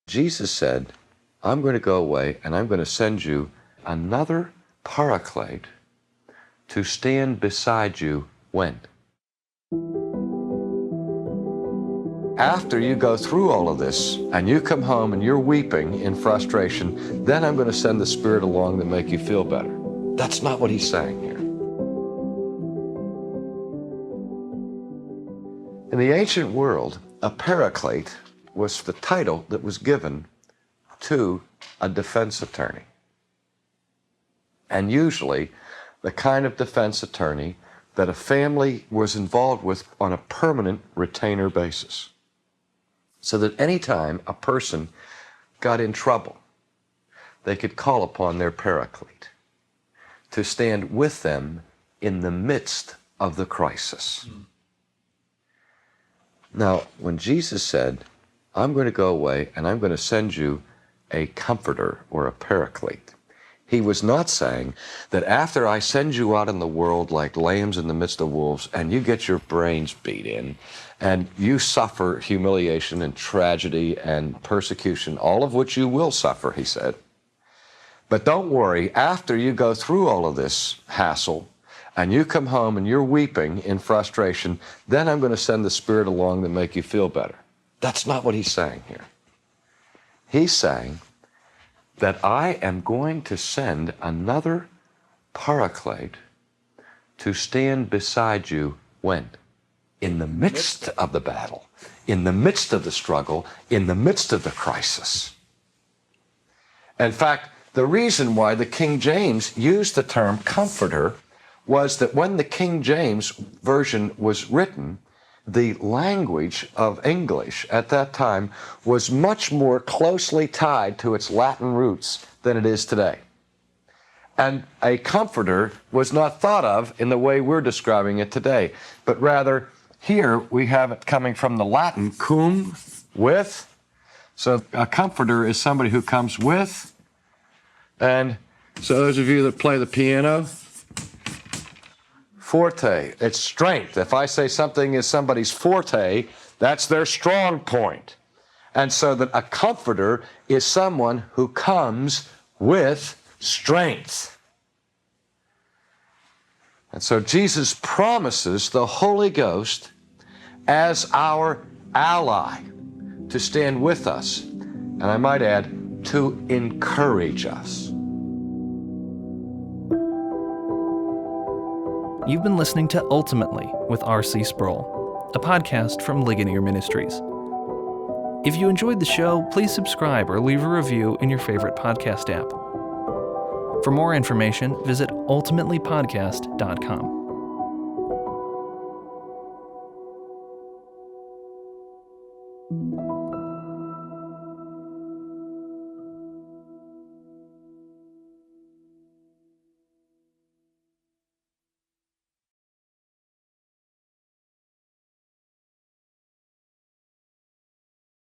Jesus said, I'm going to go away and I'm going to send you another Paraclete to stand beside you when? After you go through all of this and you come home and you're weeping in frustration, then I'm going to send the Spirit along to make you feel better. That's not what he's saying here. In the ancient world, a Paraclete was the title that was given to a defense attorney. And usually, the kind of defense attorney that a family was involved with on a permanent retainer basis. So that any time a person got in trouble, they could call upon their Paraclete to stand with them in the midst of the crisis. Now, when Jesus said, I'm going to go away and I'm going to send you a comforter or a Paraclete, he was not saying that after I send you out in the world like lambs in the midst of wolves and you get your brains beat in and you suffer humiliation and tragedy and persecution, all of which you will suffer, he said. But don't worry, after you go through all of this hassle and you come home and you're weeping in frustration, then I'm going to send the Spirit along to make you feel better. That's not what he's saying here. He's saying that I am going to send another Paraclete to stand beside you when? In the midst of the battle, in the midst of the struggle, in the midst of the crisis. In fact, the reason why the King James used the term comforter was that when the King James Version was written, the language of English at that time was much more closely tied to its Latin roots than it is today. And a comforter was not thought of in the way we're describing it today, but rather here we have it coming from the Latin cum, with. So a comforter is somebody who comes with. And so those of you that play the piano, forte, it's strength. If I say something is somebody's forte, that's their strong point. And so that a comforter is someone who comes with strength. And so Jesus promises the Holy Ghost as our ally to stand with us, and I might add, to encourage us. You've been listening to Ultimately with R.C. Sproul, a podcast from Ligonier Ministries. If you enjoyed the show, please subscribe or leave a review in your favorite podcast app. For more information, visit ultimatelypodcast.com.